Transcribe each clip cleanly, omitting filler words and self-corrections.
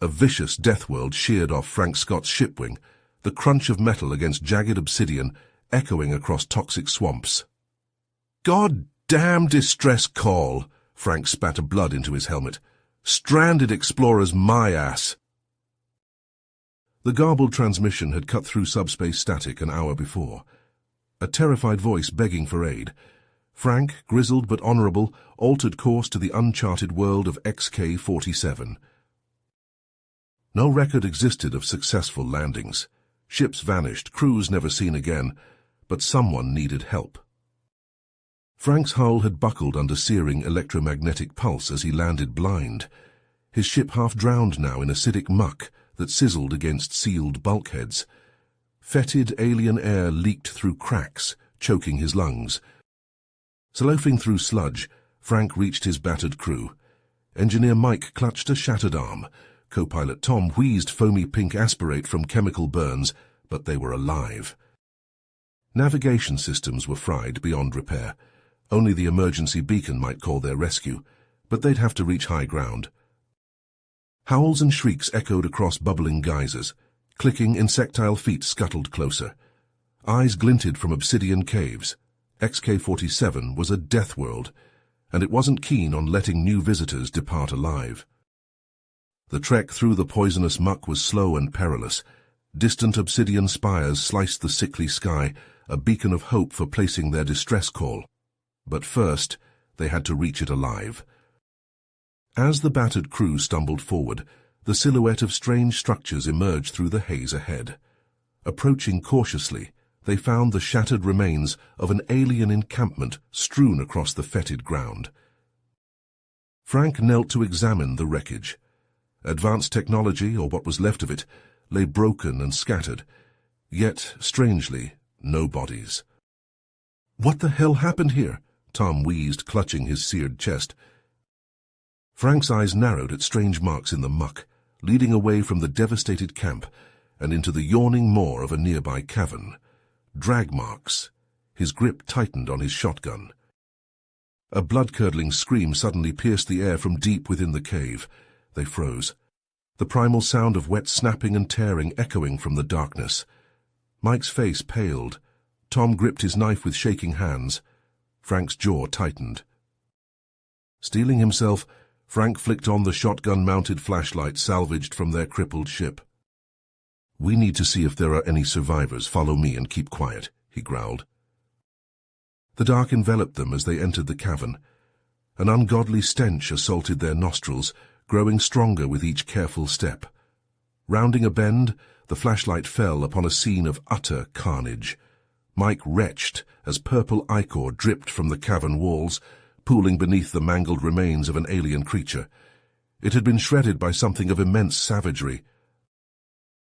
A vicious DeathWorld sheared off Frank Scott's ship wing, the crunch of metal against jagged obsidian echoing across toxic swamps. "God damn distress call!" Frank spat blood into his helmet. "Stranded explorers, my ass!" The garbled transmission had cut through subspace static an hour before. A terrified voice begging for aid. Frank, grizzled but honorable, altered course to the uncharted world of XK-47. No record existed of successful landings. Ships vanished, crews never seen again, but someone needed help. Frank's hull had buckled under searing electromagnetic pulse as he landed blind. His ship half drowned now in acidic muck that sizzled against sealed bulkheads. Fetid alien air leaked through cracks, choking his lungs. Slouging through sludge, Frank reached his battered crew. Engineer Mike clutched a shattered arm. Co-pilot Tom wheezed foamy pink aspirate from chemical burns, but they were alive. Navigation systems were fried beyond repair. Only the emergency beacon might call their rescue, but they'd have to reach high ground. Howls and shrieks echoed across bubbling geysers. Clicking, insectile feet scuttled closer. Eyes glinted from obsidian caves. XK-47 was a death world, and it wasn't keen on letting new visitors depart alive. The trek through the poisonous muck was slow and perilous. Distant obsidian spires sliced the sickly sky, a beacon of hope for placing their distress call. But first, they had to reach it alive. As the battered crew stumbled forward, the silhouette of strange structures emerged through the haze ahead. Approaching cautiously, they found the shattered remains of an alien encampment strewn across the fetid ground. Frank knelt to examine the wreckage. Advanced technology, or what was left of it, lay broken and scattered, yet, strangely, no bodies. "What the hell happened here?" Tom wheezed, clutching his seared chest. Frank's eyes narrowed at strange marks in the muck, leading away from the devastated camp and into the yawning maw of a nearby cavern. Drag marks. His grip tightened on his shotgun. A blood-curdling scream suddenly pierced the air from deep within the cave. They froze. The primal sound of wet snapping and tearing echoing from the darkness. Mike's face paled. Tom gripped his knife with shaking hands. Frank's jaw tightened. Steeling himself, Frank flicked on the shotgun-mounted flashlight salvaged from their crippled ship. "We need to see if there are any survivors. Follow me and keep quiet," he growled. The dark enveloped them as they entered the cavern. An ungodly stench assaulted their nostrils, growing stronger with each careful step. Rounding a bend, the flashlight fell upon a scene of utter carnage. Mike retched as purple ichor dripped from the cavern walls, pooling beneath the mangled remains of an alien creature. It had been shredded by something of immense savagery.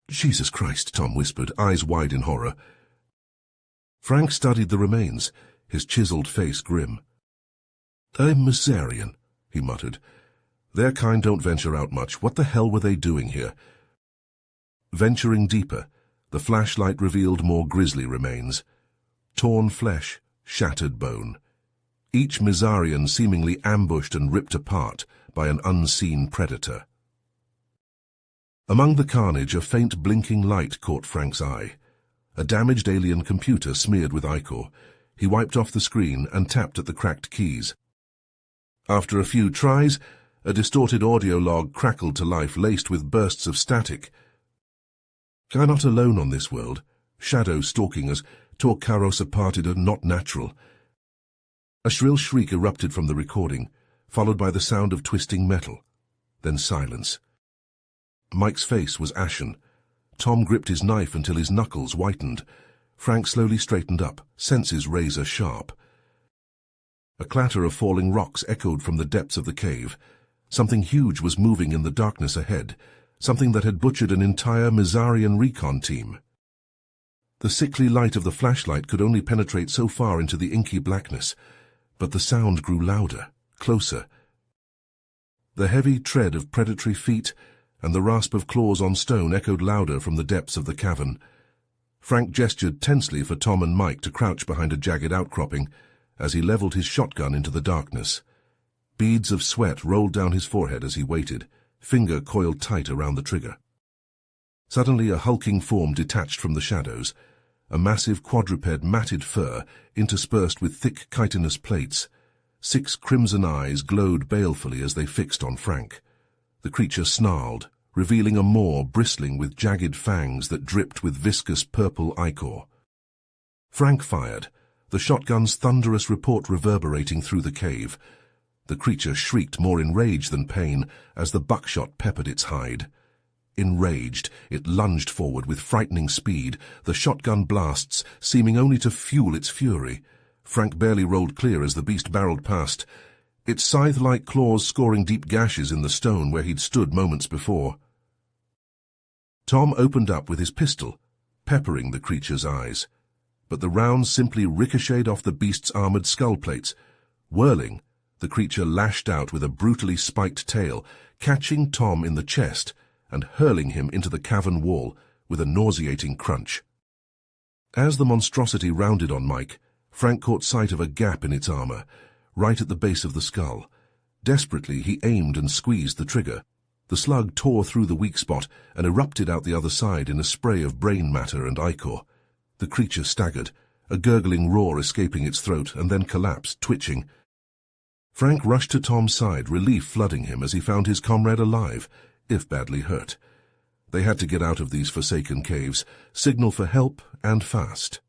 "Jesus Christ," Tom whispered, eyes wide in horror. Frank studied the remains, his chiseled face grim. "A Misarian," he muttered. "Their kind don't venture out much. What the hell were they doing here?" Venturing deeper, the flashlight revealed more grisly remains. Torn flesh, shattered bone. Each Misarian seemingly ambushed and ripped apart by an unseen predator. Among the carnage, a faint blinking light caught Frank's eye. A damaged alien computer smeared with ichor. He wiped off the screen and tapped at the cracked keys. After a few tries, a distorted audio log crackled to life, laced with bursts of static. "I'm not alone on this world. Shadows stalking us. Tor Karosa partida, not natural." A shrill shriek erupted from the recording, followed by the sound of twisting metal. Then silence. Mike's face was ashen. Tom gripped his knife until his knuckles whitened. Frank slowly straightened up, senses razor sharp. A clatter of falling rocks echoed from the depths of the cave. Something huge was moving in the darkness ahead, something that had butchered an entire Misarian recon team. The sickly light of the flashlight could only penetrate so far into the inky blackness, but the sound grew louder, closer. The heavy tread of predatory feet and the rasp of claws on stone echoed louder from the depths of the cavern. Frank gestured tensely for Tom and Mike to crouch behind a jagged outcropping as he leveled his shotgun into the darkness. Beads of sweat rolled down his forehead as he waited, finger coiled tight around the trigger. Suddenly a hulking form detached from the shadows, a massive quadruped matted fur interspersed with thick chitinous plates. 6 crimson eyes glowed balefully as they fixed on Frank. The creature snarled, revealing a maw bristling with jagged fangs that dripped with viscous purple ichor. Frank fired, the shotgun's thunderous report reverberating through the cave. The creature shrieked more in rage than pain as the buckshot peppered its hide. Enraged, it lunged forward with frightening speed, the shotgun blasts seeming only to fuel its fury. Frank barely rolled clear as the beast barreled past, its scythe-like claws scoring deep gashes in the stone where he'd stood moments before. Tom opened up with his pistol, peppering the creature's eyes, but the rounds simply ricocheted off the beast's armored skull plates. Whirling, the creature lashed out with a brutally spiked tail, catching Tom in the chest and hurling him into the cavern wall with a nauseating crunch. As the monstrosity rounded on Mike, Frank caught sight of a gap in its armor, right at the base of the skull. Desperately, he aimed and squeezed the trigger. The slug tore through the weak spot and erupted out the other side in a spray of brain matter and ichor. The creature staggered, a gurgling roar escaping its throat, and then collapsed, twitching. Frank rushed to Tom's side, relief flooding him as he found his comrade alive, if badly hurt. They had to get out of these forsaken caves, signal for help, and fast.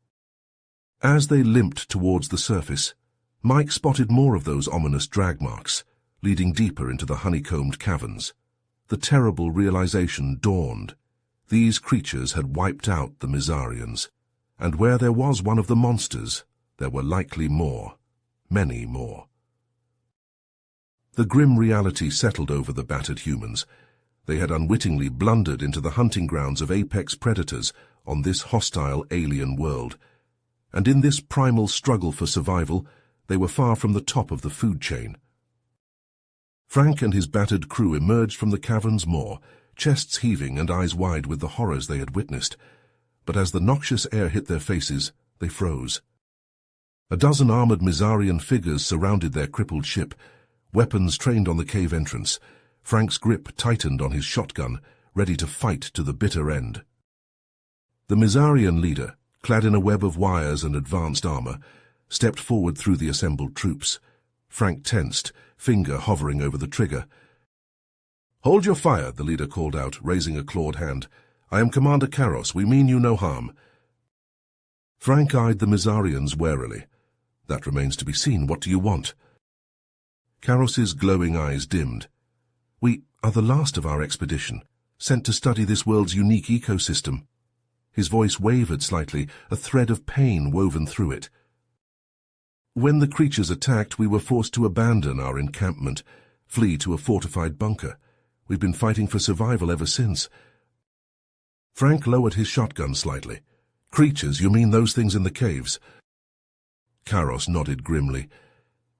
As they limped towards the surface, Mike spotted more of those ominous drag marks, leading deeper into the honeycombed caverns. The terrible realization dawned. These creatures had wiped out the Mizarians, and where there was one of the monsters, there were likely more, many more. The grim reality settled over the battered humans. They had unwittingly blundered into the hunting grounds of apex predators on this hostile alien world, and in this primal struggle for survival, they were far from the top of the food chain. Frank and his battered crew emerged from the cavern's maw, chests heaving and eyes wide with the horrors they had witnessed. But as the noxious air hit their faces, they froze. A dozen armored Mizarian figures surrounded their crippled ship, weapons trained on the cave entrance. Frank's grip tightened on his shotgun, ready to fight to the bitter end. The Mizarian leader, clad in a web of wires and advanced armor, stepped forward through the assembled troops. Frank tensed, finger hovering over the trigger. "Hold your fire," the leader called out, raising a clawed hand. "I am Commander Karos. We mean you no harm." Frank eyed the Mizarians warily. "That remains to be seen. What do you want?" Karos's glowing eyes dimmed. "We are the last of our expedition, sent to study this world's unique ecosystem." His voice wavered slightly, a thread of pain woven through it. "When the creatures attacked, we were forced to abandon our encampment, flee to a fortified bunker. We've been fighting for survival ever since." Frank lowered his shotgun slightly. "Creatures, you mean those things in the caves?" Karos nodded grimly.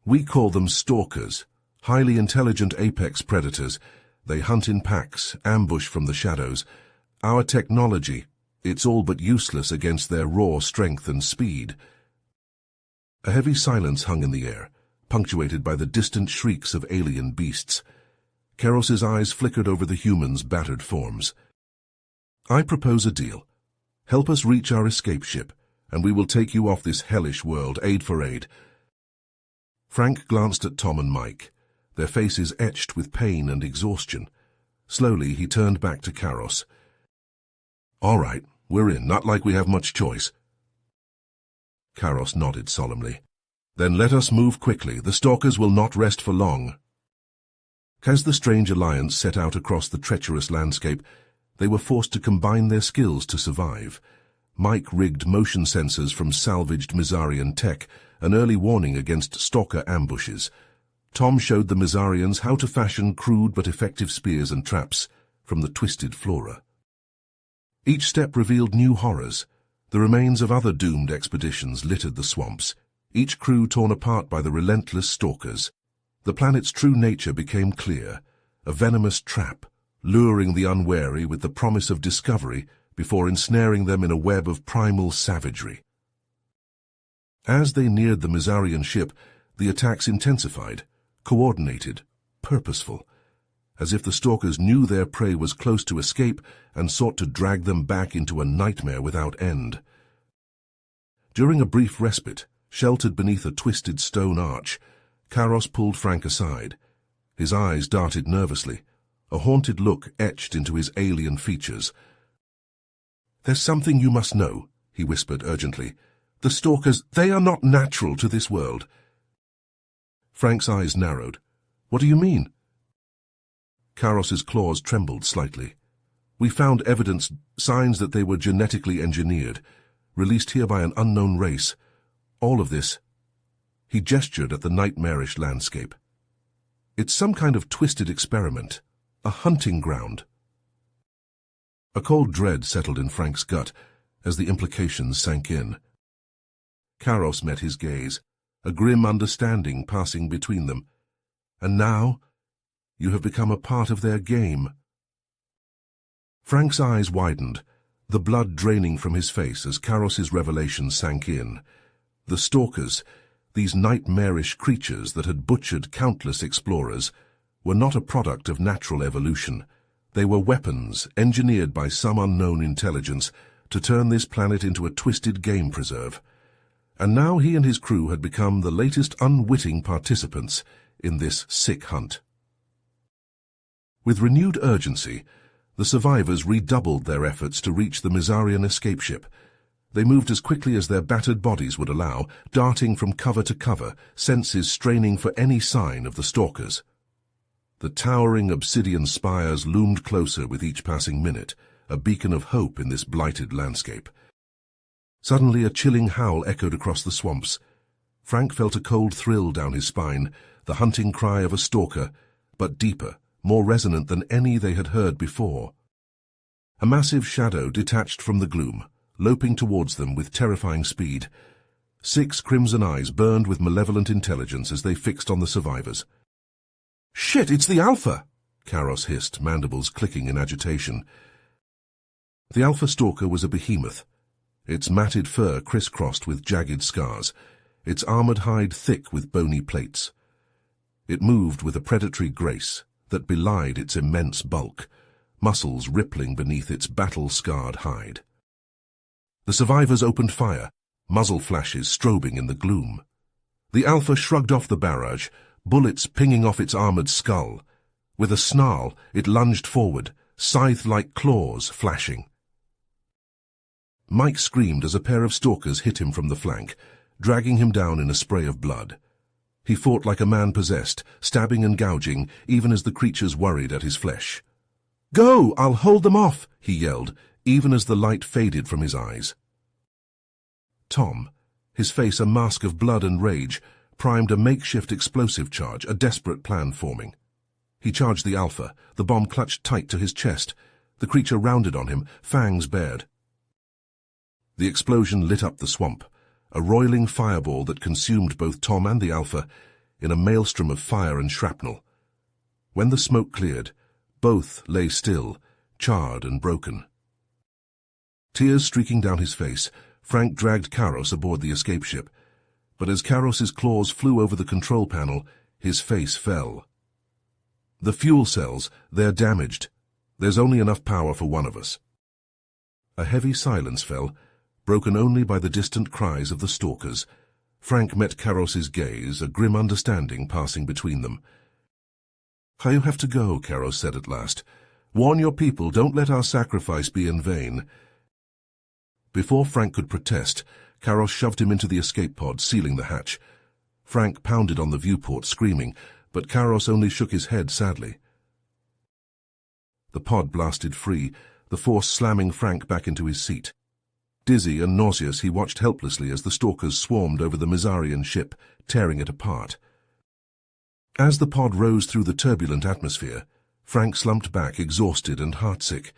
"We call them stalkers, highly intelligent apex predators. They hunt in packs, ambush from the shadows. Our technology, it's all but useless against their raw strength and speed." A heavy silence hung in the air, punctuated by the distant shrieks of alien beasts. Karos's eyes flickered over the humans' battered forms. "I propose a deal. Help us reach our escape ship, and we will take you off this hellish world, aid for aid." Frank glanced at Tom and Mike, their faces etched with pain and exhaustion. Slowly he turned back to Karos. "All right, we're in, not like we have much choice." Karos nodded solemnly. "Then let us move quickly. The stalkers will not rest for long." As the strange alliance set out across the treacherous landscape, they were forced to combine their skills to survive. Mike rigged motion sensors from salvaged Mizarian tech, an early warning against stalker ambushes. Tom showed the Mizarians how to fashion crude but effective spears and traps from the twisted flora. Each step revealed new horrors. The remains of other doomed expeditions littered the swamps, each crew torn apart by the relentless stalkers. The planet's true nature became clear, a venomous trap, luring the unwary with the promise of discovery before ensnaring them in a web of primal savagery. As they neared the Mizarian ship, the attacks intensified, coordinated, purposeful. as if the stalkers knew their prey was close to escape and sought to drag them back into a nightmare without end. During a brief respite, sheltered beneath a twisted stone arch, Karos pulled Frank aside. His eyes darted nervously, a haunted look etched into his alien features. "There's something you must know," he whispered urgently. "The stalkers, they are not natural to this world." Frank's eyes narrowed. "What do you mean?" Karos's claws trembled slightly. "We found evidence, signs that they were genetically engineered, released here by an unknown race. All of this—" He gestured at the nightmarish landscape. "It's some kind of twisted experiment, a hunting ground." A cold dread settled in Frank's gut as the implications sank in. Karos met his gaze, a grim understanding passing between them. "And now, you have become a part of their game." Frank's eyes widened, the blood draining from his face as Karos's revelation sank in. The stalkers, these nightmarish creatures that had butchered countless explorers, were not a product of natural evolution. They were weapons engineered by some unknown intelligence to turn this planet into a twisted game preserve. And now he and his crew had become the latest unwitting participants in this sick hunt. With renewed urgency, the survivors redoubled their efforts to reach the Mizarian escape ship. They moved as quickly as their battered bodies would allow, darting from cover to cover, senses straining for any sign of the stalkers. The towering obsidian spires loomed closer with each passing minute, a beacon of hope in this blighted landscape. Suddenly a chilling howl echoed across the swamps. Frank felt a cold thrill down his spine, the hunting cry of a stalker, but deeper, more resonant than any they had heard before. A massive shadow detached from the gloom, loping towards them with terrifying speed. 6 crimson eyes burned with malevolent intelligence as they fixed on the survivors. "Shit, it's the Alpha!" Karos hissed, mandibles clicking in agitation. The Alpha stalker was a behemoth, its matted fur crisscrossed with jagged scars, its armored hide thick with bony plates. It moved with a predatory grace that belied its immense bulk, muscles rippling beneath its battle-scarred hide. The survivors opened fire, muzzle flashes strobing in the gloom. The Alpha shrugged off the barrage, bullets pinging off its armored skull. With a snarl, it lunged forward, scythe-like claws flashing. Mike screamed as a pair of stalkers hit him from the flank, dragging him down in a spray of blood. He fought like a man possessed, stabbing and gouging, even as the creatures worried at his flesh. "Go! I'll hold them off!" he yelled, even as the light faded from his eyes. Tom, his face a mask of blood and rage, primed a makeshift explosive charge, a desperate plan forming. He charged the Alpha, the bomb clutched tight to his chest. The creature rounded on him, fangs bared. The explosion lit up the swamp, a roiling fireball that consumed both Tom and the Alpha in a maelstrom of fire and shrapnel. When the smoke cleared, both lay still, charred and broken. Tears streaking down his face, Frank dragged Karos aboard the escape ship, but as Karos's claws flew over the control panel, his face fell. "The fuel cells, they're damaged. There's only enough power for one of us." A heavy silence fell, broken only by the distant cries of the stalkers. Frank met Karos's gaze, a grim understanding passing between them. "You have to go," Karos said at last. "Warn your people, don't let our sacrifice be in vain." Before Frank could protest, Karos shoved him into the escape pod, sealing the hatch. Frank pounded on the viewport, screaming, but Karos only shook his head sadly. The pod blasted free, the force slamming Frank back into his seat. Dizzy and nauseous, he watched helplessly as the stalkers swarmed over the Mizarian ship, tearing it apart. As the pod rose through the turbulent atmosphere, Frank slumped back, exhausted and heartsick.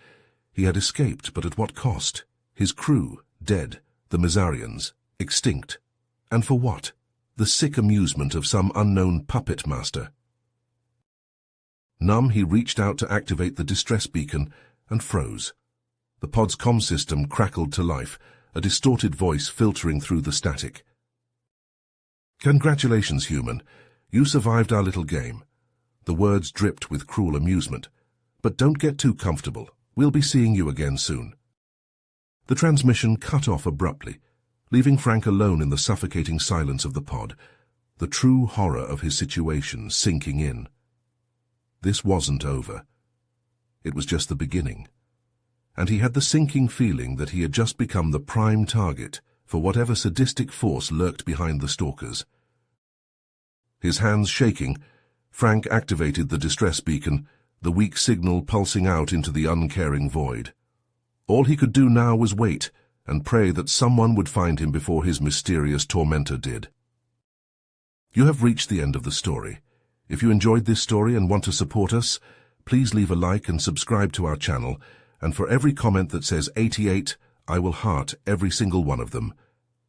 He had escaped, but at what cost? His crew, dead, the Mizarians, extinct. And for what? The sick amusement of some unknown puppet master. Numb, he reached out to activate the distress beacon and froze. The pod's comm system crackled to life, a distorted voice filtering through the static. "Congratulations, human. You survived our little game. The words dripped with cruel amusement. But don't get too comfortable. We'll be seeing you again soon. The transmission cut off abruptly, leaving Frank alone in the suffocating silence of the pod, the true horror of his situation sinking in. This wasn't over. It was just the beginning. And he had the sinking feeling that he had just become the prime target for whatever sadistic force lurked behind the stalkers. His hands shaking, Frank activated the distress beacon, the weak signal pulsing out into the uncaring void. All he could do now was wait and pray that someone would find him before his mysterious tormentor did. You have reached the end of the story. If you enjoyed this story and want to support us, please leave a like and subscribe to our channel, and for every comment that says 88, I will heart every single one of them.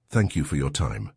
Thank you for your time.